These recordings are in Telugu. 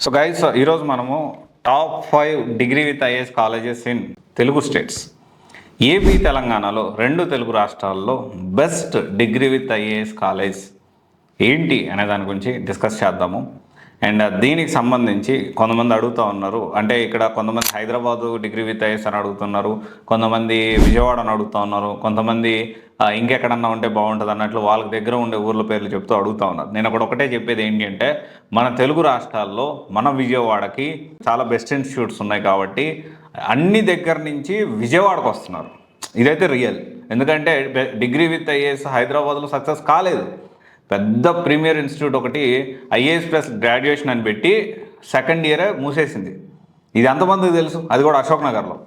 సో గైస్ ఈరోజు మనము top 5 degree with IAS colleges in Telugu states. AP తెలంగాణలో రెండు తెలుగు రాష్ట్రాల్లో best degree with IAS college ఏంటి అనే దాని గురించి డిస్కస్ చేద్దాము. అండ్ దీనికి సంబంధించి కొంతమంది అడుగుతూ ఉన్నారు, అంటే ఇక్కడ కొంతమంది హైదరాబాదు డిగ్రీ విత్ ఐఏఎస్ అని అడుగుతున్నారు, కొంతమంది విజయవాడ అని అడుగుతూ ఉన్నారు, కొంతమంది ఇంకెక్కడన్నా ఉంటే బాగుంటుంది అన్నట్లు వాళ్ళకి దగ్గర ఉండే ఊర్ల పేర్లు చెప్తూ అడుగుతూ ఉన్నారు. నేను ఒకటే చెప్పేది ఏంటి అంటే, మన తెలుగు రాష్ట్రాల్లో మన విజయవాడకి చాలా బెస్ట్ ఇన్స్టిట్యూట్స్ ఉన్నాయి కాబట్టి అన్ని దగ్గర నుంచి విజయవాడకు వస్తున్నారు. ఇదైతే రియల్. ఎందుకంటే డిగ్రీ విత్ ఐఏఎస్ హైదరాబాద్లో సక్సెస్ కాలేదు. పెద్ద ప్రీమియర్ ఇన్స్టిట్యూట్ ఒకటి ఐఏఎస్ ప్లస్ గ్రాడ్యుయేషన్ అని పెట్టి సెకండ్ ఇయరే మూసేసింది. ఇది ఎంతమందికి తెలుసు? అది కూడా అశోక్ నగర్లో.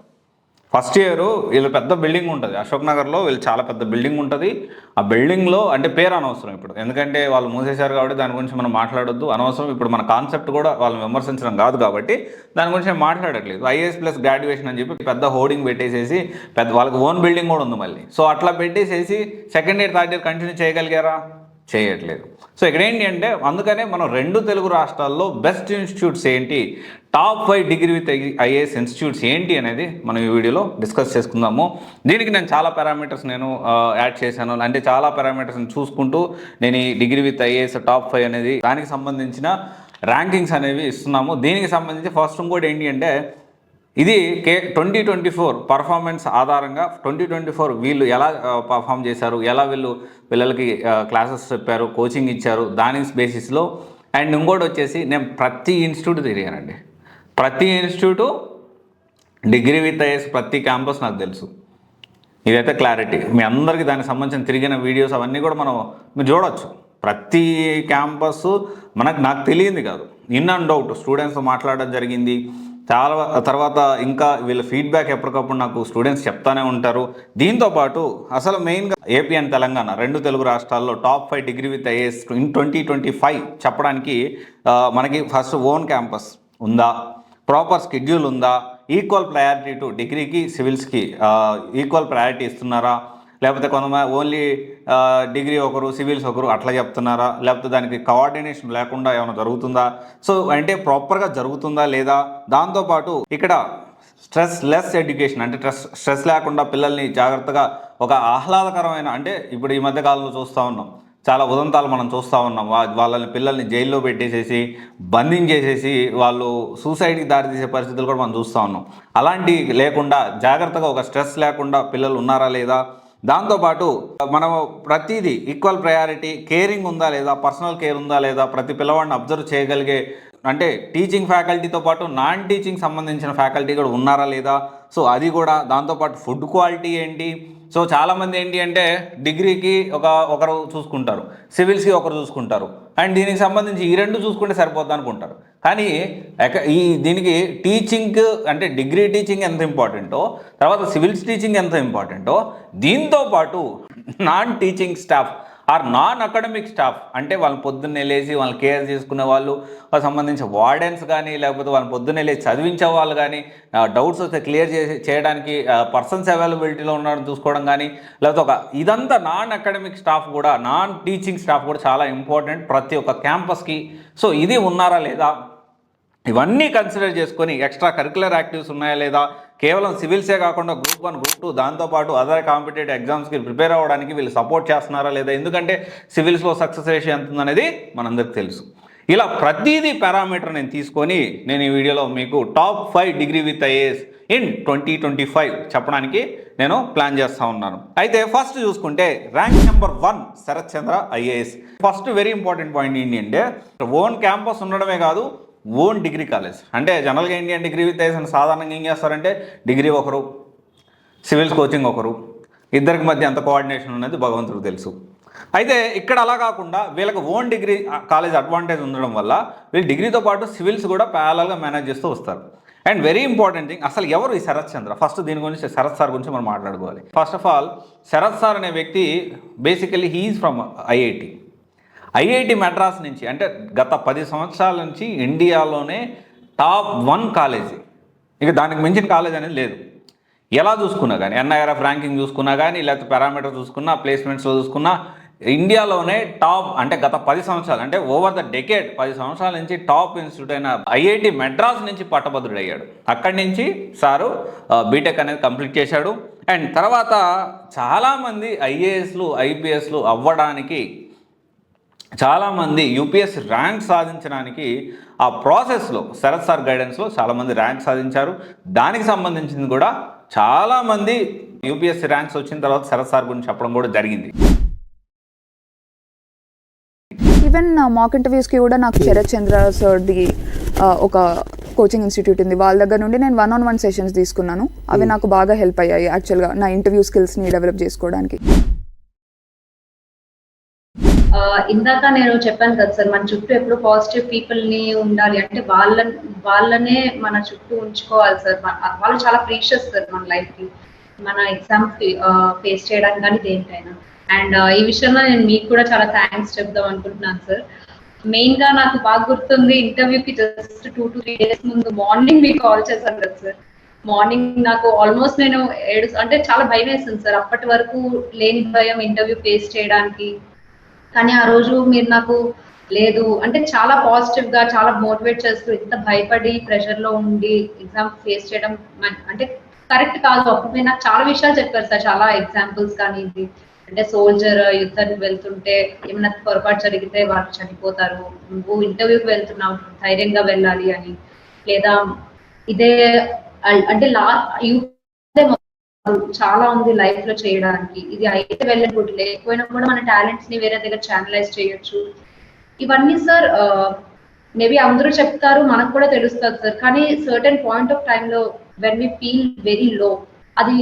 ఫస్ట్ ఇయర్ వీళ్ళు పెద్ద బిల్డింగ్ ఉంటుంది అశోక్ నగర్లో, వీళ్ళు చాలా పెద్ద బిల్డింగ్ ఉంటుంది. ఆ బిల్డింగ్లో అంటే పేరు అనవసరం ఇప్పుడు, ఎందుకంటే వాళ్ళు మూసేశారు కాబట్టి దాని గురించి మనం మాట్లాడొద్దు, అనవసరం. ఇప్పుడు మన కాన్సెప్ట్ కూడా వాళ్ళని విమర్శించడం కాదు కాబట్టి దాని గురించి నేను మాట్లాడట్లేదు. ఐఏఎస్ ప్లస్ గ్రాడ్యుయేషన్ అని చెప్పి పెద్ద హోర్డింగ్ పెట్టేసేసి వాళ్ళకి ఓన్ బిల్డింగ్ కూడా ఉంది మళ్ళీ. సో అట్లా పెట్టేసేసి second year third year continue చేయగలిగారా? చేయట్లేదు. సో ఇక్కడ ఏంటి అంటే, అందుకనే మనం రెండు తెలుగు రాష్ట్రాల్లో బెస్ట్ ఇన్స్టిట్యూట్స్ ఏంటి, top 5 degree with IAS institutes ఏంటి అనేది మనం ఈ వీడియోలో డిస్కస్ చేసుకుందాము. దీనికి నేను చాలా పారామీటర్స్ యాడ్ చేశాను, అంటే చాలా పారామీటర్స్ని చూసుకుంటూ నేను ఈ డిగ్రీ విత్ ఐఏఎస్ టాప్ 5 అనేది దానికి సంబంధించిన ర్యాంకింగ్స్ అనేవి ఇస్తున్నాము. దీనికి సంబంధించి ఫస్ట్ ఇంకోటి ఏంటి అంటే, ఇది 2024 పర్ఫార్మెన్స్ ఆధారంగా 2024 వీళ్ళు ఎలా పర్ఫామ్ చేశారు, ఎలా వీళ్ళు పిల్లలకి క్లాసెస్ చెప్పారు, కోచింగ్ ఇచ్చారు, దాని బేసిస్లో. అండ్ ఇంకోటి వచ్చేసి నేను ప్రతి ఇన్స్టిట్యూట్ తిరిగానండి. ప్రతి ఇన్స్టిట్యూటు డిగ్రీ విత్ ఐఏఎస్ ప్రతి క్యాంపస్ నాకు తెలుసు. ఇదైతే క్లారిటీ. మీ అందరికీ దానికి సంబంధించిన తిరిగిన వీడియోస్ అవన్నీ కూడా మీరు చూడవచ్చు. ప్రతి క్యాంపస్ నాకు తెలియంది కాదు, ఇన్ అండ్ అవుట్ స్టూడెంట్స్తో మాట్లాడడం జరిగింది. చాలా తర్వాత ఇంకా వీళ్ళ ఫీడ్బ్యాక్ ఎప్పటికప్పుడు నాకు స్టూడెంట్స్ చెప్తానే ఉంటారు. దీంతోపాటు అసలు మెయిన్గా ఏపీ అండ్ తెలంగాణ రెండు తెలుగు రాష్ట్రాల్లో top 5 degree with IAS in 2025 చెప్పడానికి మనకి ఫస్ట్ ఓన్ క్యాంపస్ ఉందా, ప్రాపర్ స్కెడ్యూల్ ఉందా, ఈక్వల్ ప్రయారిటీ టు డిగ్రీకి సివిల్స్కి ఈక్వల్ ప్రయారిటీ ఇస్తున్నారా, లేకపోతే కొంతమంది ఓన్లీ డిగ్రీ ఒకరు సివిల్స్ ఒకరు అట్లా చెప్తున్నారా, లేకపోతే దానికి కోఆర్డినేషన్ లేకుండా ఏమైనా జరుగుతుందా, సో అంటే ప్రాపర్గా జరుగుతుందా లేదా. దాంతోపాటు ఇక్కడ స్ట్రెస్ లెస్ ఎడ్యుకేషన్, అంటే స్ట్రెస్ లేకుండా పిల్లల్ని జాగ్రత్తగా ఒక ఆహ్లాదకరమైన, అంటే ఇప్పుడు ఈ మధ్య కాలంలో చూస్తూ ఉన్నాం చాలా ఉదంతాలు మనం చూస్తూ ఉన్నాం. పిల్లల్ని జైల్లో పెట్టేసేసి బంధించేసేసి వాళ్ళు సూసైడ్కి దారితీసే పరిస్థితులు కూడా మనం చూస్తూ ఉన్నాం. అలాంటి లేకుండా జాగ్రత్తగా ఒక స్ట్రెస్ లేకుండా పిల్లలు ఉన్నారా లేదా. దాంతోపాటు మనం ప్రతిదీ ఈక్వల్ ప్రయారిటీ, కేరింగ్ ఉందా లేదా, పర్సనల్ కేర్ ఉందా లేదా, ప్రతి పిల్లవాడిని అబ్జర్వ్ చేయగలిగే, అంటే టీచింగ్ ఫ్యాకల్టీతో పాటు నాన్ టీచింగ్ సంబంధించిన ఫ్యాకల్టీ కూడా ఉన్నారా లేదా, సో అది కూడా. దాంతోపాటు ఫుడ్ క్వాలిటీ ఏంటి. సో చాలామంది ఏంటి అంటే డిగ్రీకి ఒకరు చూసుకుంటారు, సివిల్స్కి ఒకరు చూసుకుంటారు, అండ్ దీనికి సంబంధించి ఈ రెండు చూసుకుంటే సరిపోద్ది అనుకుంటారు. కానీ దీనికి టీచింగ్, అంటే డిగ్రీ టీచింగ్ ఎంత ఇంపార్టెంటో, తర్వాత సివిల్స్ టీచింగ్ ఎంత ఇంపార్టెంటో, దీంతోపాటు non teaching staff or non academic staff, అంటే వాళ్ళని పొద్దున్నే లేచి వాళ్ళని కేర్ చేసుకునే వాళ్ళు, వాళ్ళకి సంబంధించి వార్డెన్స్ కానీ, లేకపోతే వాళ్ళని పొద్దున్నే లేచి చదివించే వాళ్ళు కానీ, డౌట్స్ వస్తే క్లియర్ చేయడానికి పర్సన్స్ అవైలబిలిటీలో ఉన్నారని చూసుకోవడం కానీ, లేకపోతే ఇదంతా నాన్ అకాడమిక్ స్టాఫ్ కూడా, నాన్ టీచింగ్ స్టాఫ్ కూడా చాలా ఇంపార్టెంట్ ప్రతి ఒక్క క్యాంపస్కి. సో ఇది ఉన్నారా లేదా, ఇవన్నీ కన్సిడర్ చేసుకొని ఎక్స్ట్రా కరికులర్ యాక్టివిటీస్ ఉన్నాయా లేదా, కేవలం సివిల్సే కాకుండా గ్రూప్ 1 గ్రూప్ 2 దాంతోపాటు అదర్ కాంపిటేటివ్ ఎగ్జామ్స్కి ప్రిపేర్ అవ్వడానికి వీళ్ళు సపోర్ట్ చేస్తున్నారా లేదా, ఎందుకంటే సివిల్స్లో సక్సెస్ రేషియో ఎంత ఉందనేది మనందరికీ తెలుసు. ఇలా ప్రతిదీ పారామీటర్ నేను తీసుకొని నేను ఈ వీడియోలో మీకు top 5 degree with IAS in 2025 చెప్పడానికి నేను ప్లాన్ చేస్తూ ఉన్నాను. అయితే ఫస్ట్ చూసుకుంటే rank number 1 Sharath Chandra IAS. First very important point ఏంటి అంటే, ఓన్ క్యాంపస్ ఉండడమే కాదు, ఓన్ డిగ్రీ కాలేజ్. అంటే జనరల్గా ఏంటి అంటే డిగ్రీ విత్ ఐఏఎస్ అని సాధారణంగా ఏం చేస్తారంటే డిగ్రీ ఒకరు, సివిల్స్ కోచింగ్ ఒకరు, ఇద్దరికి మధ్య ఎంత కోఆర్డినేషన్ ఉన్నది భగవంతుడికి తెలుసు. అయితే ఇక్కడ అలా కాకుండా వీళ్ళకి ఓన్ డిగ్రీ కాలేజ్ అడ్వాంటేజ్ ఉండడం వల్ల వీళ్ళు డిగ్రీతో పాటు సివిల్స్ కూడా ప్యారలల్గా మేనేజ్ చేస్తూ వస్తారు. అండ్ వెరీ ఇంపార్టెంట్ థింగ్, అసలు ఎవరు ఈ శరత్ చంద్ర? ఫస్ట్ దీని గురించి శరత్ సార్ గురించి మనం మాట్లాడుకోవాలి. First of all Sharath sir అనే వ్యక్తి basically he's from IIT Madras నుంచి, అంటే గత 10 సంవత్సరాల నుంచి ఇండియాలోనే టాప్ 1 కాలేజీ. ఇక దానికి మించిన కాలేజ్ అనేది లేదు. ఎలా చూసుకున్నా కానీ, ఎన్ఐఆర్ఎఫ్ ర్యాంకింగ్ చూసుకున్నా కానీ, లేకపోతే పారామీటర్ చూసుకున్నా, ప్లేస్మెంట్స్లో చూసుకున్నా, ఇండియాలోనే టాప్ అంటే గత 10 సంవత్సరాలు అంటే ఓవర్ ద డెకేడ్ 10 సంవత్సరాల నుంచి టాప్ ఇన్స్టిట్యూట్ అయిన ఐఐటి మెడ్రాస్ నుంచి పట్టభద్రుడయ్యాడు. అక్కడి నుంచి సారు బీటెక్ అనేది కంప్లీట్ చేశాడు. అండ్ తర్వాత చాలామంది ఐఏఎస్లు ఐపీఎస్లు అవ్వడానికి, చాలామంది యూపీఎస్సీ ర్యాంక్ సాధించడానికి ఆ ప్రాసెస్లో శరత్ సార్ గైడెన్స్లో చాలామంది ర్యాంక్ సాధించారు. దానికి సంబంధించింది కూడా చాలామంది యూపీఎస్సీ ర్యాంక్స్ వచ్చిన తర్వాత శరత్ సార్ గురించి చెప్పడం కూడా జరిగింది. ఈవెన్ మాక్ ఇంటర్వ్యూస్కి కూడా నాకు శరత్ చంద్ర సార్ది ఒక కోచింగ్ ఇన్స్టిట్యూట్ ఉంది, వాళ్ళ దగ్గర నుండి నేను 1-on-1 సెషన్స్ తీసుకున్నాను. అవి నాకు బాగా హెల్ప్ అయ్యాయి యాక్చువల్గా నా ఇంటర్వ్యూ స్కిల్స్ని డెవలప్ చేసుకోవడానికి. ఇందాక నేను చెప్పాను కదా సార్, మన చుట్టూ ఎప్పుడు పాజిటివ్ పీపుల్ని ఉండాలి అంటే వాళ్ళనే మన చుట్టూ ఉంచుకోవాలి సార్. వాళ్ళు చాలా ప్రీషియస్ సార్ మన లైఫ్కి, మన ఎగ్జామ్ ఫేస్ చేయడానికి కానీ దేనికైనా. అండ్ ఈ విషయంలో నేను మీకు కూడా చాలా థ్యాంక్స్ చెప్దాం అనుకుంటున్నాను సార్. మెయిన్గా నాకు బాగా గుర్తుంది, ఇంటర్వ్యూకి జస్ట్ 2-3 డేస్ ముందు మార్నింగ్ మీకు కాల్ చేశాను కదా సార్. మార్నింగ్ నాకు ఆల్మోస్ట్ నేను అంటే చాలా భయం వేసింది సార్, అప్పటి వరకు లేని భయం ఇంటర్వ్యూ ఫేస్ చేయడానికి. కానీ ఆ రోజు మీరు నాకు లేదు అంటే చాలా పాజిటివ్గా చాలా మోటివేట్ చేస్తూ, ఇంత భయపడి ప్రెషర్లో ఉండి ఎగ్జామ్ ఫేస్ చేయడం అంటే కరెక్ట్ కాదు. అప్పుడు నాకు చాలా విషయాలు చెప్పారు సార్, చాలా ఎగ్జాంపుల్స్ కానీ ఇది అంటే సోల్జర్ యుద్ధానికి వెళ్తుంటే ఏమైనా పొరపాటు జరిగితే వాళ్ళు చనిపోతారు, నువ్వు ఇంటర్వ్యూకి వెళ్తున్నావు ధైర్యంగా వెళ్ళాలి అని, లేదా ఇదే అంటే చాలా ఉంది లైఫ్ లో చేయడానికి, ఇది అయితే వెళ్ళకూడదు, లేకపోయినా కూడా మన టాలెంట్స్ ని వేరే దగ్గర ఛానలైజ్ చేయొచ్చు. ఇవన్నీ సార్ మేబీ అందరూ చెప్తారు, మనకు కూడా తెలుస్తుంది సార్. కానీ సర్టెన్ పాయింట్ ఆఫ్ టైమ్ లో when we feel very low, అది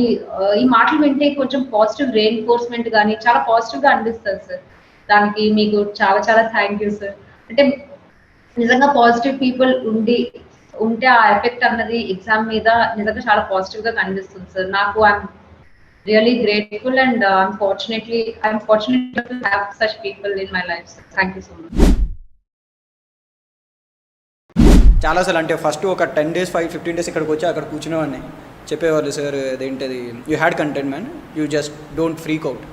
ఈ మాటలు వింటే కొంచెం పాజిటివ్ రెయిన్ఫోర్స్మెంట్ కానీ చాలా పాజిటివ్ గా అనిపిస్తుంది సార్. దానికి మీకు చాలా చాలా థ్యాంక్ యూ సార్. అంటే నిజంగా పాజిటివ్ పీపుల్ ఉంటే ఆ ఎఫెక్ట్ అన్నది ఎగ్జామ్ మీద నిజంగా చాలా పాజిటివ్ గా కనిపిస్తుంది సార్. నాకు I'm really grateful and I'm fortunate to have such people in my life sir. Thank you so much. చాలా సార్లు అంటే ఫస్ట్ ఒక 10 days 15 days ఇక్కడికి వచ్చి అక్కడ కూర్చునేవాడిని, చెప్పేవాళ్ళు సార్ అదేంటది you had content man, you just don't freak out,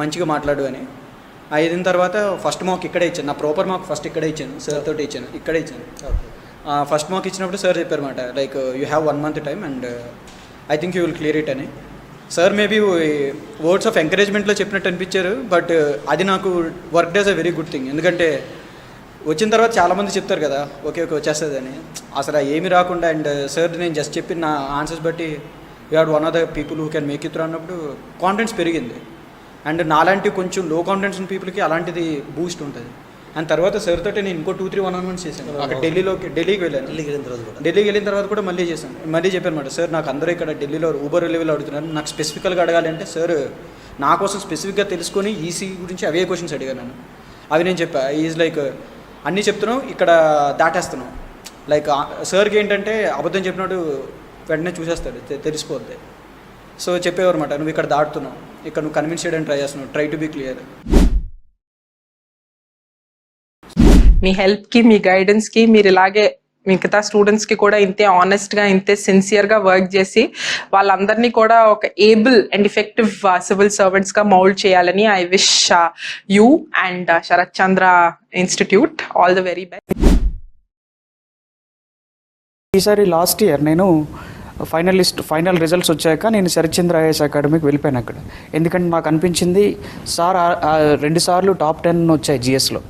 మంచిగా మాట్లాడు అని. అయిన తర్వాత ఫస్ట్ మాక్ ఇక్కడే ఇచ్చాను, నా ప్రాపర్ మాక్ ఫస్ట్ ఇక్కడే ఇచ్చాను, సార్ తోటి ఇక్కడే ఇచ్చాను. ఫస్ట్ మాక్ ఇచ్చినప్పుడు సార్ చెప్పారన్నమాట, like you have 1 month time and I think you will clear it అని. సార్ మేబీ వర్డ్స్ ఆఫ్ ఎంకరేజ్మెంట్లో చెప్పినట్టు అనిపించారు, బట్ అది నాకు work days a very good thing. ఎందుకంటే వచ్చిన తర్వాత చాలామంది చెప్తారు కదా ఓకే వచ్చేస్తుంది అని, అసలు ఏమి రాకుండా అండ్ సార్ నేను జస్ట్ చెప్పిన నా ఆన్సర్స్ బట్టి you had one of the people who can make it through అన్నప్పుడు కాన్ఫిడెన్స్ పెరిగింది. అండ్ నాలాంటి కొంచెం లో కాన్ఫిడెన్స్ ఉన్న పీపుల్కి అలాంటిది బూస్ట్ ఉంటుంది. అండ్ తర్వాత సార్ తోటి నేను ఇంకో 2-3 1-on-1 చేశాను. అక్కడ ఢిల్లీకి వెళ్ళాను. ఢిల్లీకి వెళ్ళిన తర్వాత కూడా మళ్ళీ చేశాను. మళ్ళీ చెప్పానమాట, సార్ నాకు అందరూ ఇక్కడ ఢిల్లీలో ఊబర్ లెవెల్ అడుగుతున్నారు, నాకు స్పెసిఫికల్గా అడగాలి అంటే సార్ నా కోసం స్పెసిఫిక్గా తెలుసుకొని ఈసీ గురించి అవే క్వశ్చన్స్ అడిగాను నేను. అవి నేను చెప్పా ఈజ్ లైక్ అన్నీ చెప్తున్నావు ఇక్కడ దాటేస్తున్నావు, లైక్ సార్కి ఏంటంటే అబద్ధం చెప్పినట్టు వెంటనే చూసేస్తాడు, తెలిసిపోద్ది. సో చెప్పేవారు అనమాట, నువ్వు ఇక్కడ దాటుతున్నావు, ఇక్కడ నువ్వు కన్విన్స్ చేయడానికి ట్రై చేస్తున్నావు, ట్రై టు బీ క్లియర్. మీ హెల్ప్కి మీ గైడెన్స్కి మీరు ఇలాగే మిగతా స్టూడెంట్స్కి కూడా ఇంతే ఆనెస్ట్గా ఇంతే సిన్సియర్గా వర్క్ చేసి వాళ్ళందరినీ కూడా ఒక ఏబుల్ అండ్ ఎఫెక్టివ్ సివిల్ సర్వెంట్స్గా మౌల్డ్ చేయాలని I wish you and Sharath Chandra institute all the very best. ఈసారి లాస్ట్ ఇయర్ నేను ఫైనల్ రిజల్ట్స్ వచ్చాక నేను శరత్ చంద్ర ఐఏఎస్ అకాడమీకి వెళ్ళిపోయాను అక్కడ. ఎందుకంటే నాకు అనిపించింది సార్ 2 సార్లు టాప్ 10 వచ్చాయి జిఎస్లో,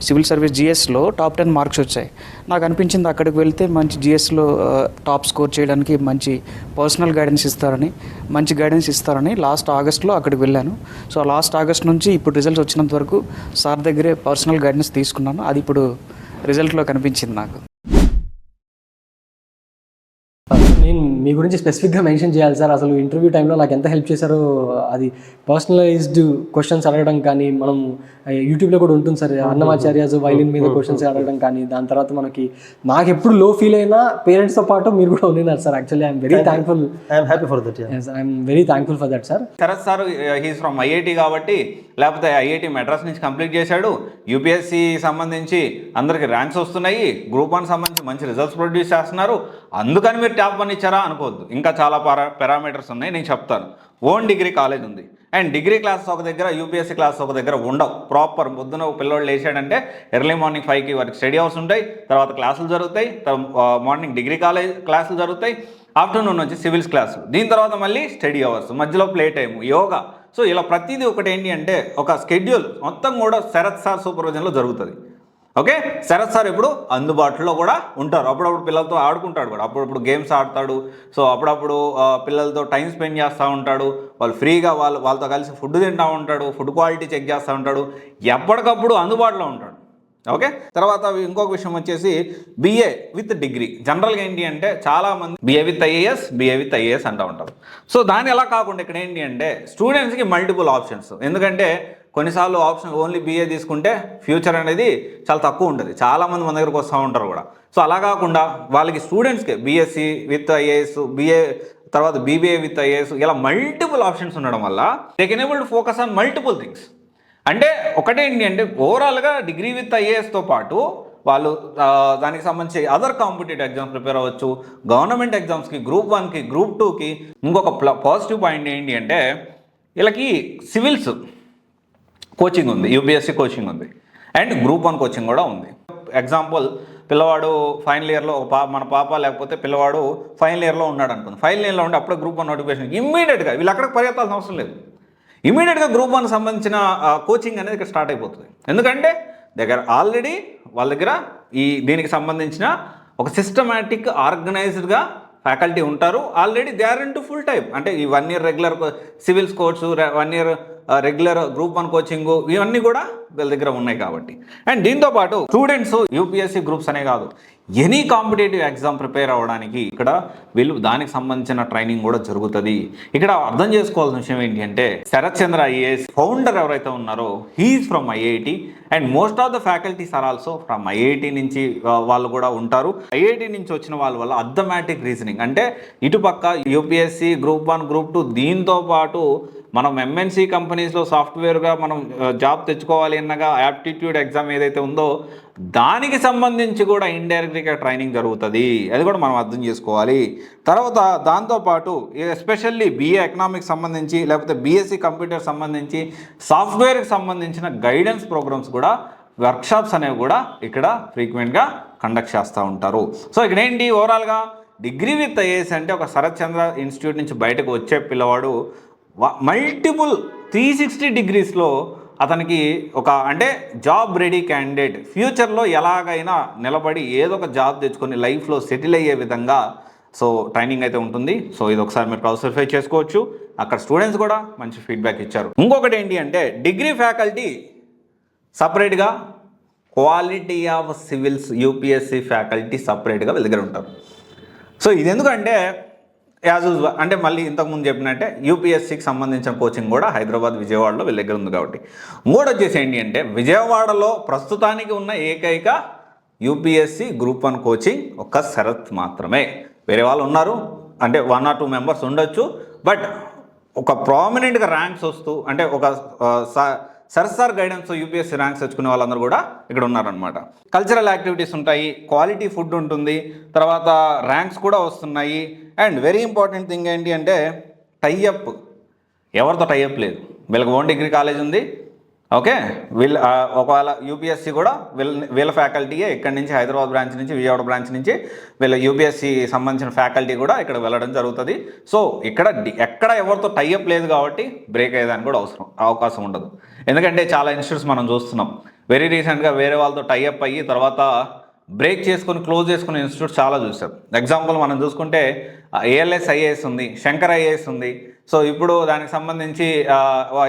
సివిల్ సర్వీస్ జిఎస్లో టాప్ 10 మార్క్స్ వచ్చాయి. నాకు అనిపించింది అక్కడికి వెళ్తే మంచి జిఎస్లో టాప్ స్కోర్ చేయడానికి మంచి పర్సనల్ గైడెన్స్ ఇస్తారని లాస్ట్ ఆగస్ట్లో అక్కడికి వెళ్ళాను. సో లాస్ట్ ఆగస్ట్ నుంచి ఇప్పుడు రిజల్ట్స్ వచ్చినంత వరకు సార్ దగ్గరే పర్సనల్ గైడెన్స్ తీసుకున్నాను. అది ఇప్పుడు రిజల్ట్లో కనిపించింది నాకు. నేను మీ గురించి స్పెసిఫిక్గా మెన్షన్ చేయాలి సార్. అసలు ఇంటర్వ్యూ టైంలో నాకు ఎంత హెల్ప్ చేశారో, అది పర్సనలైజ్డ్ క్వశ్చన్స్ అడగడం కానీ, మనం యూట్యూబ్లో కూడా ఉంటుంది సార్ అన్నమాచార్యాస్ వైలిన్ మీద క్వశ్చన్స్ అడగడం కానీ, దాని తర్వాత నాకు ఎప్పుడు లో ఫీల్ అయినా పేరెంట్స్తో పాటు మీరు కూడా ఉన్నారు sir. Actually I'm very thankful. I'm happy for that. I'm very thankful for that sir. Sharath sir he's from IIT కాబట్టి, లేకపోతే ఐఐటి మెడ్రాస్ నుంచి కంప్లీట్ చేశాడు, యూపీఎస్సీ సంబంధించి అందరికి ర్యాంక్స్ వస్తున్నాయి, గ్రూప్ 1 సంబంధించి మంచి రిజల్ట్స్ ప్రొడ్యూస్ చేస్తున్నారు, అందుకని మీరు టాప్ 1 ఇచ్చారా అనుకోవద్దు. ఇంకా చాలా పారామీటర్స్ ఉన్నాయి, నేను చెప్తాను. ఓన్ డిగ్రీ కాలేజ్ ఉంది, అండ్ డిగ్రీ క్లాసెస్ ఒక దగ్గర, యూపీఎస్సీ క్లాసెస్ ఒక దగ్గర ఉండవు. ప్రాపర్ పొద్దున పిల్లవాళ్ళు లేచాడంటే ఎర్లీ మార్నింగ్ 5కి వారికి స్టడీ అవర్స్ ఉంటాయి, తర్వాత క్లాసులు జరుగుతాయి, మార్నింగ్ డిగ్రీ క్లాసులు జరుగుతాయి, ఆఫ్టర్నూన్ వచ్చి సివిల్స్ క్లాసులు, దీని తర్వాత మళ్ళీ స్టడీ అవర్స్, మధ్యలో ప్లే టైం, యోగా. సో ఇలా ప్రతిదీ ఒకటి ఏంటి అంటే ఒక స్కెడ్యూల్ మొత్తం కూడా శరత్ సార్ సూపర్విజన్లో జరుగుతుంది. ఓకే, శరత్ సార్ ఇప్పుడు అందుబాటులో కూడా ఉంటారు. అప్పుడప్పుడు పిల్లలతో ఆడుకుంటాడు కూడా, అప్పుడప్పుడు గేమ్స్ ఆడతాడు. సో అప్పుడప్పుడు పిల్లలతో టైం స్పెండ్ చేస్తూ ఉంటాడు. వాళ్ళు ఫ్రీగా వాళ్ళతో కలిసి ఫుడ్ తింటూ ఉంటాడు, ఫుడ్ క్వాలిటీ చెక్ చేస్తూ ఉంటాడు, ఎప్పటికప్పుడు అందుబాటులో ఉంటాడు. ఓకే, తర్వాత ఇంకొక విషయం వచ్చేసి బిఏ విత్ డిగ్రీ. జనరల్గా ఏంటి అంటే చాలామంది బిఏ విత్ ఐఏఎస్ అంటూ ఉంటారు. సో దాన్ని ఎలా కాకుండా ఇక్కడ ఏంటి అంటే స్టూడెంట్స్కి మల్టిపుల్ ఆప్షన్స్. ఎందుకంటే కొన్నిసార్లు ఆప్షన్ ఓన్లీ బీఏ తీసుకుంటే ఫ్యూచర్ అనేది చాలా తక్కువ ఉంటుంది, చాలామంది మన దగ్గరకు వస్తూ ఉంటారు కూడా. సో అలా కాకుండా వాళ్ళకి స్టూడెంట్స్కి బీఎస్సీ విత్ ఐఏఎస్, బిఏ తర్వాత బీబీఏ విత్ ఐఏఎస్, ఇలా మల్టిపుల్ ఆప్షన్స్ ఉండడం వల్ల they can able to focus on multiple things. అంటే ఒకటేంటి అంటే ఓవరాల్గా డిగ్రీ విత్ ఐఏఎస్తో పాటు వాళ్ళు దానికి సంబంధించి అదర్ కాంపిటేటివ్ ఎగ్జామ్స్ ప్రిపేర్ అవ్వచ్చు, గవర్నమెంట్ ఎగ్జామ్స్కి, గ్రూప్ 1కి, గ్రూప్ 2కి. ఇంకొక పాజిటివ్ పాయింట్ ఏంటి అంటే వీళ్ళకి సివిల్స్ కోచింగ్ ఉంది, యూపీఎస్సీ కోచింగ్ ఉంది, అండ్ గ్రూప్ 1 కోచింగ్ కూడా ఉంది. ఎగ్జాంపుల్, పిల్లవాడు ఫైనల్ ఇయర్లో మన పాప లేకపోతే పిల్లవాడు ఫైనల్ ఇయర్లో ఉన్నాడు అనుకుంది. ఫైనల్ ఇయర్లో ఉంటే అప్పుడే గ్రూప్ 1 నోటిఫికేషన్ ఇమ్మీడియట్గా వీళ్ళు అక్కడికి పరిగెత్తాల్సిన అవసరం లేదు. ఇమీడియట్గా గ్రూప్ 1 సంబంధించిన కోచింగ్ అనేది ఇక్కడ స్టార్ట్ అయిపోతుంది. ఎందుకంటే ఆల్రెడీ వాళ్ళ దగ్గర దీనికి సంబంధించిన ఒక సిస్టమాటిక్ ఆర్గనైజ్డ్గా ఫ్యాకల్టీ ఉంటారు. Already they are in to full time. అంటే ఈ 1 year regular civils course, 1 year regular group 1 coaching, ఇవన్నీ కూడా వీళ్ళ దగ్గర ఉన్నాయి కాబట్టి. అండ్ దీంతోపాటు స్టూడెంట్స్ యూపీఎస్సీ గ్రూప్స్ అనే కాదు, ఎనీ కాంపిటేటివ్ ఎగ్జామ్ ప్రిపేర్ అవ్వడానికి ఇక్కడ వీళ్ళు దానికి సంబంధించిన ట్రైనింగ్ కూడా జరుగుతుంది. ఇక్కడ అర్థం చేసుకోవాల్సిన విషయం ఏంటి అంటే శరత్ చంద్ర ఐఏఎస్ ఫౌండర్ ఎవరైతే ఉన్నారో he's from IIT, and most of the faculties are also from IIT నుంచి వాళ్ళు కూడా ఉంటారు. ఐఐటి నుంచి వచ్చిన వాళ్ళ వల్ల అథమెటిక్ రీజనింగ్, అంటే ఇటుపక్క యూపీఎస్సీ, గ్రూప్ 1, గ్రూప్ 2, దీంతో పాటు మనం ఎంఎన్సీ కంపెనీస్లో సాఫ్ట్వేర్గా మనం జాబ్ తెచ్చుకోవాలి అన్నగా యాప్టిట్యూడ్ ఎగ్జామ్ ఏదైతే ఉందో దానికి సంబంధించి కూడా ఇండైరెక్ట్గా ట్రైనింగ్ జరుగుతుంది. అది కూడా మనం అర్థం చేసుకోవాలి. తర్వాత దాంతోపాటు ఎస్పెషల్లీ బీఏ ఎకనామిక్స్ సంబంధించి లేకపోతే బీఎస్సీ కంప్యూటర్ సంబంధించి సాఫ్ట్వేర్కి సంబంధించిన గైడెన్స్ ప్రోగ్రామ్స్ కూడా, వర్క్షాప్స్ అనేవి కూడా ఇక్కడ ఫ్రీక్వెంట్గా కండక్ట్ చేస్తూ ఉంటారు. సో ఇక్కడ ఏంటి ఓవరాల్గా డిగ్రీ విత్ ఐఏఎస్ అంటే ఒక శరత్ చంద్ర ఇన్స్టిట్యూట్ నుంచి బయటకు వచ్చే పిల్లవాడు మల్టిపుల్ 360 డిగ్రీస్లో అతనికి అంటే జాబ్ రెడీ క్యాండిడేట్, ఫ్యూచర్లో ఎలాగైనా నిలబడి ఏదో ఒక జాబ్ తెచ్చుకొని లైఫ్లో సెటిల్ అయ్యే విధంగా సో ట్రైనింగ్ అయితే ఉంటుంది. సో ఇది ఒకసారి మీరు క్లాసిఫై చేసుకోవచ్చు. అక్కడ స్టూడెంట్స్ కూడా మంచి ఫీడ్బ్యాక్ ఇచ్చారు. ఇంకొకటి ఏంటి అంటే డిగ్రీ ఫ్యాకల్టీ సపరేట్గా, quality of civils UPSC faculty సపరేట్గా వీళ్ళ దగ్గర ఉంటారు. సో ఇది ఎందుకంటే యాజ్ యూజువల్ అంటే మళ్ళీ ఇంతకుముందు చెప్పినట్టే యూపీఎస్సీకి సంబంధించిన కోచింగ్ కూడా హైదరాబాద్, విజయవాడలో వీళ్ళ దగ్గర ఉంది కాబట్టి. ఇంకోటి వచ్చేసి ఏంటి అంటే విజయవాడలో ప్రస్తుతానికి ఉన్న ఏకైక యూపీఎస్సీ గ్రూప్ 1 కోచింగ్ ఒక్క శరత్ మాత్రమే. వేరే వాళ్ళు ఉన్నారు, అంటే 1 or 2 మెంబర్స్ ఉండొచ్చు, బట్ ఒక ప్రామినెంట్గా ర్యాంక్స్ వస్తూ అంటే ఒక సర్సార్ గైడెన్స్ యూపీఎస్సీ ర్యాంక్స్ తెచ్చుకునే వాళ్ళందరూ కూడా ఇక్కడ ఉన్నారనమాట. కల్చరల్ యాక్టివిటీస్ ఉంటాయి, క్వాలిటీ ఫుడ్ ఉంటుంది, తర్వాత ర్యాంక్స్ కూడా వస్తున్నాయి. అండ్ వెరీ ఇంపార్టెంట్ థింగ్ ఏంటి అంటే టైఅప్, ఎవరితో టైఅప్ లేదు. వీళ్ళకి ఓన్ డిగ్రీ కాలేజ్ ఉంది. ఓకే, వీళ్ళు ఒకవేళ యూపీఎస్సీ కూడా వీళ్ళ ఫ్యాకల్టీయే ఇక్కడి నుంచి హైదరాబాద్ బ్రాంచ్ నుంచి, విజయవాడ బ్రాంచ్ నుంచి వీళ్ళ యూపీఎస్సీ సంబంధించిన ఫ్యాకల్టీ కూడా ఇక్కడ వెళ్ళడం జరుగుతుంది. సో ఇక్కడ ఎక్కడ ఎవరితో టైఅప్ లేదు కాబట్టి బ్రేక్ అయ్యేదానికి కూడా అవకాశం ఉండదు. ఎందుకంటే చాలా ఇన్స్టిట్యూట్స్ మనం చూస్తున్నాం, వెరీ రీసెంట్గా వేరే వాళ్ళతో టైఅప్ అయ్యి తర్వాత బ్రేక్ చేసుకొని క్లోజ్ చేసుకునే ఇన్స్టిట్యూట్స్ చాలా చూసాం. ఎగ్జాంపుల్ మనం చూసుకుంటే ఏఎల్ఎస్ ఐఏఎస్ ఉంది, శంకర్ ఐఏఎస్ ఉంది. సో ఇప్పుడు దానికి సంబంధించి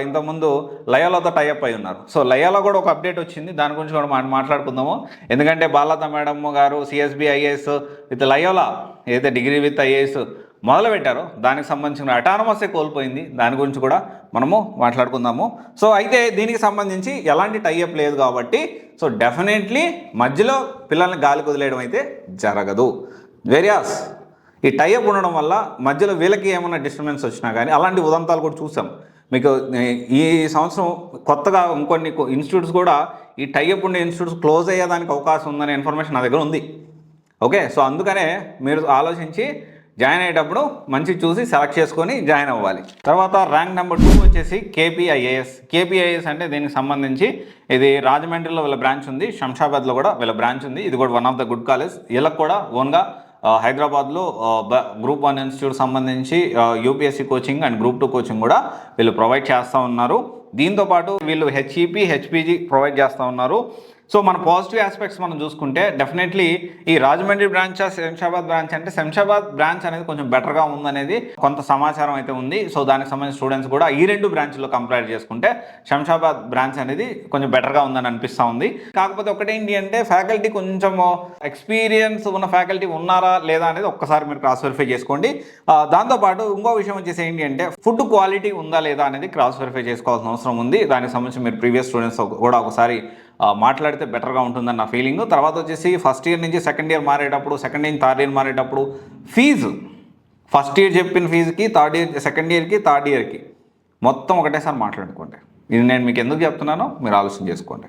ఇంతకుముందు లయోలాతో టైఅప్ అయి ఉన్నారు. సో లయోలా కూడా ఒక అప్డేట్ వచ్చింది, దాని గురించి కూడా మాట్లాడుకుందాము. ఎందుకంటే బాలత మేడం గారు సిఎస్బి ఐఏఎస్ విత్ లయోలా ఏదైతే డిగ్రీ విత్ ఐఏఎస్ మొదలుపెట్టారో దానికి సంబంధించిన అటానమసే కోల్పోయింది, దాని గురించి కూడా మనము మాట్లాడుకుందాము. సో అయితే దీనికి సంబంధించి ఎలాంటి టైఅప్ లేదు కాబట్టి సో డెఫినెట్లీ మధ్యలో పిల్లల్ని గాలి కుదిలేయడం అయితే జరగదు. వేరియాస్ ఈ టైఅప్ ఉండడం వల్ల మధ్యలో వీళ్ళకి ఏమైనా డిస్టర్బెన్స్ వచ్చినా కానీ అలాంటి ఉదంతాలు కూడా చూసాం. మీకు ఈ సంవత్సరం కొత్తగా ఇంకొన్ని ఇన్స్టిట్యూట్స్ కూడా ఈ టైఅప్ ఉండే ఇన్స్టిట్యూట్స్ క్లోజ్ అయ్యేదానికి అవకాశం ఉందనే ఇన్ఫర్మేషన్ నా దగ్గర ఉంది. ఓకే, సో అందుకనే మీరు ఆలోచించి జాయిన్ అయ్యేటప్పుడు మంచి చూసి సెలెక్ట్ చేసుకొని జాయిన్ అవ్వాలి. తర్వాత ర్యాంక్ నెంబర్ 2 వచ్చేసి కేపీఐఏఎస్. కేపీఐఏఎస్ అంటే దీనికి సంబంధించి ఇది రాజమండ్రిలో వీళ్ళ బ్రాంచ్ ఉంది, శంషాబాద్లో కూడా వీళ్ళ బ్రాంచ్ ఉంది. ఇది కూడా one of the good college. వీళ్ళకి కూడా ఓన్గా హైదరాబాద్లో గ్రూప్ 1 ఇన్స్టిట్యూట్ సంబంధించి UPSC coaching and group 2 coaching కూడా వీళ్ళు ప్రొవైడ్ చేస్తూ ఉన్నారు. దీంతోపాటు వీళ్ళు హెచ్ఈపీ హెచ్పీజీ ప్రొవైడ్ చేస్తూ ఉన్నారు. సో మన పాజిటివ్ ఆస్పెక్ట్స్ మనం చూసుకుంటే డెఫినెట్లీ ఈ రాజమండ్రి బ్రాంచ్ శంషాబాద్ బ్రాంచ్ అంటే శంషాబాద్ బ్రాంచ్ అనేది కొంచెం బెటర్గా ఉందనేది కొంత సమాచారం అయితే ఉంది. సో దానికి సంబంధించిన స్టూడెంట్స్ కూడా ఈ 2 బ్రాంచ్లో కంపేర్ చేసుకుంటే శంషాబాద్ బ్రాంచ్ అనేది కొంచెం బెటర్గా ఉందని అనిపిస్తూ ఉంది. కాకపోతే ఒకటేంటి అంటే ఫ్యాకల్టీ కొంచెం ఎక్స్పీరియన్స్ ఉన్న ఫ్యాకల్టీ ఉన్నారా లేదా అనేది ఒక్కసారి మీరు క్రాస్ వెరిఫై చేసుకోండి. దాంతోపాటు ఇంకో విషయం వచ్చేసి ఏంటి అంటే ఫుడ్ క్వాలిటీ ఉందా లేదా అనేది క్రాస్ వెరిఫై చేసుకోవాల్సిన అవసరం ఉంది. దానికి సంబంధించి మీరు ప్రీవియస్ స్టూడెంట్స్ కూడా ఒకసారి మాట్లాడితే బెటర్గా ఉంటుందని నా ఫీలింగ్. తర్వాత వచ్చేసి ఫస్ట్ ఇయర్ నుంచి సెకండ్ ఇయర్ మారేటప్పుడు, సెకండ్ ఇయర్ థర్డ్ ఇయర్ మారేటప్పుడు ఫీజు ఫస్ట్ ఇయర్ చెప్పిన ఫీజుకి థర్డ్ ఇయర్ సెకండ్ ఇయర్కి థర్డ్ ఇయర్కి మొత్తం ఒకటేసారి మాట్లాడుకోండి. ఇది నేను మీకు ఎందుకు చెప్తున్నానో మీరు ఆలోచన చేసుకోండి.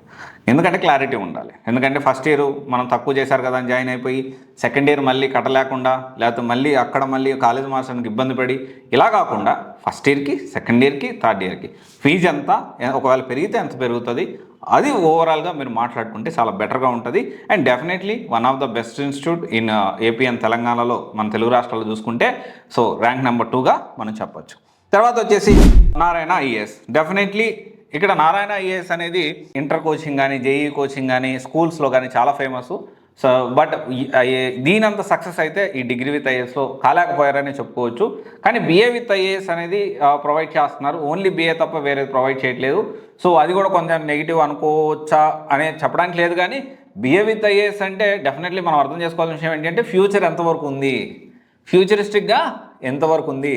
ఎందుకంటే క్లారిటీ ఉండాలి. ఎందుకంటే ఫస్ట్ ఇయర్ మనం తక్కువ చేశారు కదా అని జాయిన్ అయిపోయి సెకండ్ ఇయర్ మళ్ళీ కట్టలేకుండా లేకపోతే మళ్ళీ అక్కడ మళ్ళీ కాలేజ్ మార్చడానికి ఇబ్బంది పడి ఇలా కాకుండా ఫస్ట్ ఇయర్కి సెకండ్ ఇయర్కి థర్డ్ ఇయర్కి ఫీజు ఎంత, ఒకవేళ పెరిగితే ఎంత పెరుగుతుంది, అది ఓవరాల్గా మీరు మాట్లాడుకుంటే చాలా బెటర్గా ఉంటుంది. And definitely one of the best institute in AP and తెలంగాణలో మన తెలుగు రాష్ట్రాల్లో చూసుకుంటే సో ర్యాంక్ నెంబర్ 2గా మనం చెప్పొచ్చు. తర్వాత వచ్చేసి నారాయణ ఐఏఎస్. డెఫినెట్లీ ఇక్కడ నారాయణ ఐఏఎస్ అనేది ఇంటర్ కోచింగ్ కానీ జేఈ కోచింగ్ కానీ స్కూల్స్లో కానీ చాలా ఫేమస్. సో బట్ దీనంత సక్సెస్ అయితే ఈ డిగ్రీ విత్ ఐఏఎస్లో కాలేకపోయారని చెప్పుకోవచ్చు. కానీ బిఏ విత్ ఐఏఎస్ అనేది ప్రొవైడ్ చేస్తున్నారు. ఓన్లీ బిఏ తప్ప వేరేది ప్రొవైడ్ చేయట్లేదు. సో అది కూడా కొంచెం నెగిటివ్ అనుకోవచ్చా అనే చెప్పడానికి లేదు. కానీ బిఏ విత్ ఐఏఎస్ అంటే డెఫినెట్లీ మనం అర్థం చేసుకోవాల్సిన విషయం ఏంటంటే ఫ్యూచర్ ఎంతవరకు ఉంది, ఫ్యూచరిస్టిక్గా ఎంతవరకు ఉంది,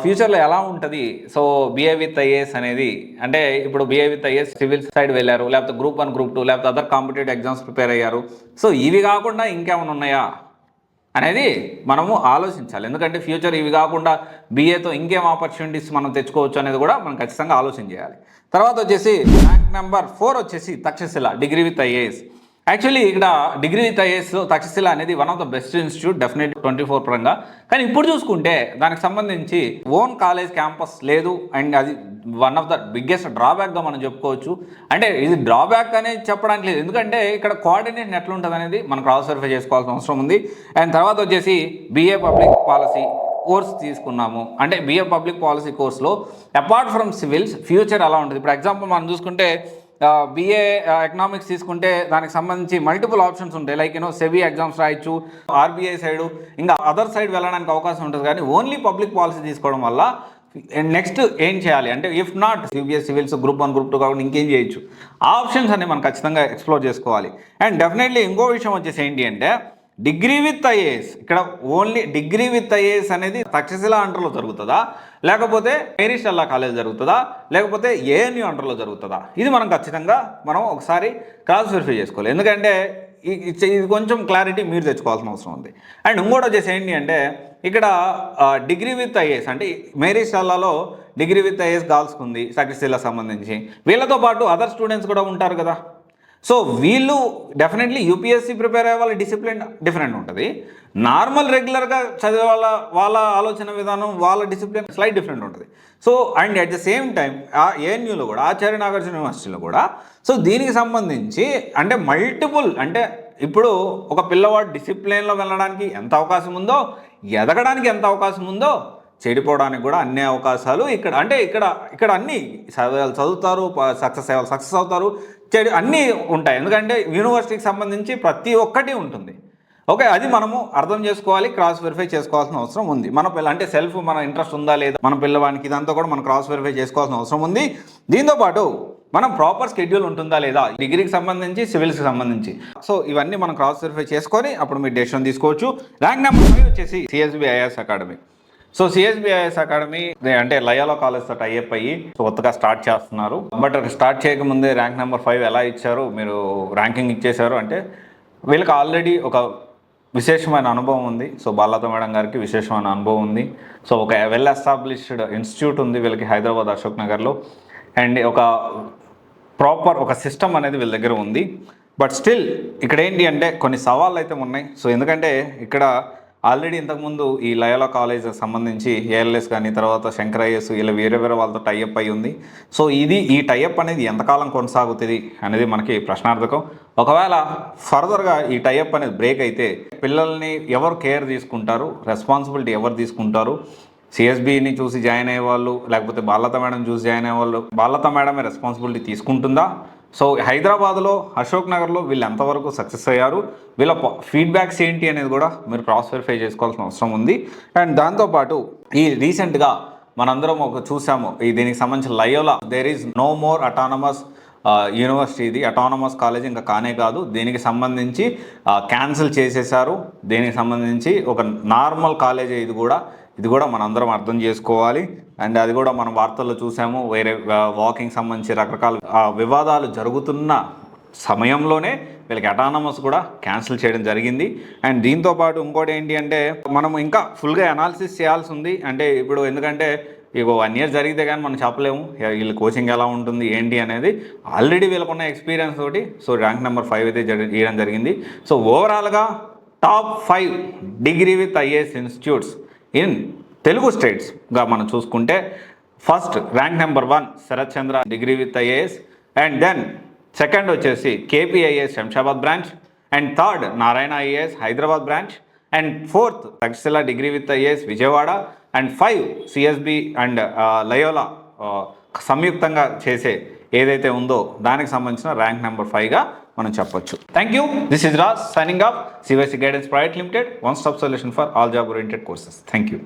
ఫ్యూచర్లో ఎలా ఉంటుంది. సో బిఏ విత్ ఐఏఎస్ అనేది అంటే ఇప్పుడు BA with IAS civil side వెళ్ళారు, లేకపోతే గ్రూప్ 1 గ్రూప్ 2 లేకపోతే అదర్ కాంపిటేటివ్ ఎగ్జామ్స్ ప్రిపేర్ అయ్యారు. సో ఇవి కాకుండా ఇంకేమైనా ఉన్నాయా అనేది మనము ఆలోచించాలి. ఎందుకంటే ఫ్యూచర్ ఇవి కాకుండా బిఏతో ఇంకేం ఆపర్చునిటీస్ మనం తెచ్చుకోవచ్చు అనేది కూడా మనం ఖచ్చితంగా ఆలోచన చేయాలి. తర్వాత వచ్చేసి ర్యాంక్ నెంబర్ 4 వచ్చేసి Takshashila degree with IAS. Actually ఇక్కడ డిగ్రీ విత్ ఐఏఎస్లో తక్షశిల అనేది one of the best institute definitely 24 పరంగా. కానీ ఇప్పుడు చూసుకుంటే దానికి సంబంధించి ఓన్ కాలేజ్ క్యాంపస్ లేదు. అండ్ అది వన్ ఆఫ్ ద బిగ్గెస్ట్ డ్రాబ్యాక్గా మనం చెప్పుకోవచ్చు. అంటే ఇది డ్రాబ్యాక్ అనేది చెప్పడానికి లేదు, ఎందుకంటే ఇక్కడ కోఆర్డినేషన్ ఎట్లా ఉంటుంది అనేది మనం క్రాస్ వెరిఫై చేసుకోవాల్సిన అవసరం ఉంది. అండ్ తర్వాత వచ్చేసి బిఏ పబ్లిక్ పాలసీ కోర్స్ తీసుకున్నాము అంటే బిఏ పబ్లిక్ పాలసీ కోర్స్లో అపార్ట్ ఫ్రమ్ సివిల్స్ ఫ్యూచర్ ఎలా ఉంటుంది. ఇప్పుడు ఎగ్జాంపుల్ మనం చూసుకుంటే బిఏ ఎకనామిక్స్ తీసుకుంటే దానికి సంబంధించి మల్టిపుల్ ఆప్షన్స్ ఉంటాయి. లైక్ సెబీ ఎగ్జామ్స్ రాయొచ్చు, ఆర్బీఐ సైడ్ ఇంకా అదర్ సైడ్ వెళ్ళడానికి అవకాశం ఉంటుంది. కానీ ఓన్లీ పబ్లిక్ పాలసీ తీసుకోవడం వల్ల నెక్స్ట్ ఏం చేయాలి అంటే if not CBS civils group 1 group 2 కాకుండా ఇంకేం చేయొచ్చు, ఆ ఆప్షన్స్ అన్ని మనం ఖచ్చితంగా ఎక్స్ప్లోర్ చేసుకోవాలి. అండ్ డెఫినెట్లీ ఇంకో విషయం వచ్చేసి ఏంటి అంటే డిగ్రీ విత్ ఐఏఎస్, ఇక్కడ ఓన్లీ డిగ్రీ విత్ ఐఏఎస్ అనేది తక్షశిల అండర్లో జరుగుతుందా, లేకపోతే మేరీ స్టెల్లా కాలేజ్ జరుగుతుందా, లేకపోతే ఏఎన్యూ అండర్లో జరుగుతుందా, ఇది మనం ఖచ్చితంగా ఒకసారి క్రాస్ వెరిఫై చేసుకోవాలి. ఎందుకంటే ఇది కొంచెం క్లారిటీ మీరు తెచ్చుకోవాల్సిన అవసరం ఉంది. అండ్ ఇంకోటి వచ్చేసి ఏంటి అంటే ఇక్కడ డిగ్రీ విత్ ఐఏఎస్ అంటే మేరీ స్టెల్లాలో డిగ్రీ విత్ ఐఏఎస్ గర్ల్స్కి ఉంది తక్షశిలకు సంబంధించి. వీళ్ళతో పాటు అదర్ స్టూడెంట్స్ కూడా ఉంటారు కదా. సో వీళ్ళు డెఫినెట్లీ యూపీఎస్సీ ప్రిపేర్ అయ్యే వాళ్ళ డిసిప్లిన్ డిఫరెంట్ ఉంటుంది. నార్మల్ రెగ్యులర్గా చదివే వాళ్ళ ఆలోచన విధానం వాళ్ళ డిసిప్లిన్ స్లైట్ డిఫరెంట్ ఉంటుంది. So and at the same time ఏఎన్యూలో కూడా ఆచార్య నాగార్జున యూనివర్సిటీలో కూడా సో దీనికి సంబంధించి అంటే మల్టిపుల్ అంటే ఇప్పుడు ఒక పిల్లవాడు డిసిప్లిన్లో వెళ్ళడానికి ఎంత అవకాశం ఉందో, ఎదగడానికి ఎంత అవకాశం ఉందో, చెడిపోవడానికి కూడా అన్ని అవకాశాలు ఇక్కడ అంటే ఇక్కడ అన్నీ చదువుతారు, సక్సెస్ అవుతారు, అన్నీ ఉంటాయి. ఎందుకంటే యూనివర్సిటీకి సంబంధించి ప్రతి ఒక్కటి ఉంటుంది. ఓకే, అది మనము అర్థం చేసుకోవాలి, క్రాస్ వెరిఫై చేసుకోవాల్సిన అవసరం ఉంది. అంటే సెల్ఫ్ మన ఇంట్రెస్ట్ ఉందా లేదా మన పిల్లవానికి, ఇదంతా కూడా మనం క్రాస్ వెరిఫై చేసుకోవాల్సిన అవసరం ఉంది. దీంతోపాటు మనం ప్రాపర్ షెడ్యూల్ ఉంటుందా లేదా డిగ్రీకి సంబంధించి సివిల్స్కి సంబంధించి. సో ఇవన్నీ మనం క్రాస్ వెరిఫై చేసుకొని అప్పుడు మీరు డెసిషన్ తీసుకోవచ్చు. ర్యాంక్ నెంబర్ 5 వచ్చేసి CSB IAS academy. So CSBIS academy అంటే లయోలా కాలేజ్తో టైఅప్ అయ్యి కొత్తగా స్టార్ట్ చేస్తున్నారు. బట్ స్టార్ట్ చేయకముందే ర్యాంక్ నెంబర్ 5 ఎలా ఇచ్చారు, మీరు ర్యాంకింగ్ ఇచ్చేశారు అంటే వీళ్ళకి ఆల్రెడీ ఒక విశేషమైన అనుభవం ఉంది. సో బాలాతో మేడం గారికి విశేషమైన అనుభవం ఉంది. సో ఒక వెల్ ఎస్టాబ్లిష్డ్ ఇన్స్టిట్యూట్ ఉంది వీళ్ళకి హైదరాబాద్ అశోక్ నగర్లో. అండ్ ఒక సిస్టమ్ అనేది వీళ్ళ దగ్గర ఉంది. బట్ స్టిల్ ఇక్కడ ఏంటి అంటే కొన్ని సవాళ్ళు అయితే ఉన్నాయి. సో ఎందుకంటే ఇక్కడ ఆల్రెడీ ఇంతకుముందు ఈ లయోలా కాలేజ్ సంబంధించి ఏఎల్ఎస్ కానీ తర్వాత శంకర్ ఐఎస్ ఇలా వేరే వాళ్ళతో టైఅప్ అయి ఉంది. సో ఈ టైఅప్ అనేది ఎంతకాలం కొనసాగుతుంది అనేది మనకి ప్రశ్నార్థకం. ఒకవేళ ఫర్దర్గా ఈ టైఅప్ అనేది బ్రేక్ అయితే పిల్లల్ని ఎవరు కేర్ తీసుకుంటారు, రెస్పాన్సిబిలిటీ ఎవరు తీసుకుంటారు? సిఎస్బిని చూసి జాయిన్ అయ్యే వాళ్ళు, లేకపోతే బాలత మేడం చూసి జాయిన్ అయ్యే వాళ్ళు, బాలత మేడమే రెస్పాన్సిబిలిటీ తీసుకుంటుందా? సో హైదరాబాద్లో అశోక్ నగర్లో వీళ్ళు ఎంతవరకు సక్సెస్ అయ్యారు, వీళ్ళ ఫీడ్బ్యాక్స్ ఏంటి అనేది కూడా మీరు క్రాస్ వెరిఫై చేసుకోవాల్సిన అవసరం ఉంది. అండ్ దాంతోపాటు ఈ రీసెంట్గా మనందరం చూసాము దీనికి సంబంధించిన Loyola there is no more autonomous university, ఇది అటానమస్ కాలేజ్ ఇంకా కానే కాదు, దీనికి సంబంధించి క్యాన్సిల్ చేసేశారు. దీనికి సంబంధించి ఒక నార్మల్ కాలేజే ఇది కూడా మనందరం అర్థం చేసుకోవాలి. అండ్ అది కూడా మనం వార్తల్లో చూసాము, వేరే వాకింగ్ సంబంధించి రకరకాల వివాదాలు జరుగుతున్న సమయంలోనే వీళ్ళకి అటానమస్ కూడా క్యాన్సిల్ చేయడం జరిగింది. అండ్ దీంతోపాటు ఇంకోటి ఏంటి అంటే మనం ఇంకా ఫుల్గా అనాలిసిస్ చేయాల్సి ఉంది. అంటే ఇప్పుడు ఎందుకంటే ఇక 1 year జరిగితే కానీ మనం చెప్పలేము వీళ్ళ కోచింగ్ ఎలా ఉంటుంది ఏంటి అనేది. ఆల్రెడీ వీళ్ళకున్న ఎక్స్పీరియన్స్ తోటి సో ర్యాంక్ నెంబర్ 5 అయితే ఇవ్వడం జరిగింది. సో ఓవరాల్గా top 5 degree with IAS institutes in Telugu స్టేట్స్గా మనం చూసుకుంటే first rank number 1 Sharath Chandra degree with IAS, and then second వచ్చేసి KP IAS Shamshabad branch, and third Narayana IAS Hyderabad branch, and fourth Takshashila degree with IAS Vijayawada, and 5 CSB and Loyola సంయుక్తంగా చేసే ఏదైతే ఉందో దానికి సంబంధించిన ర్యాంక్ నెంబర్ 5గా మనం చెప్పొచ్చు. Thank you. This is Raj signing off CBSE guidance private limited, one stop solution for all job oriented courses. Thank you.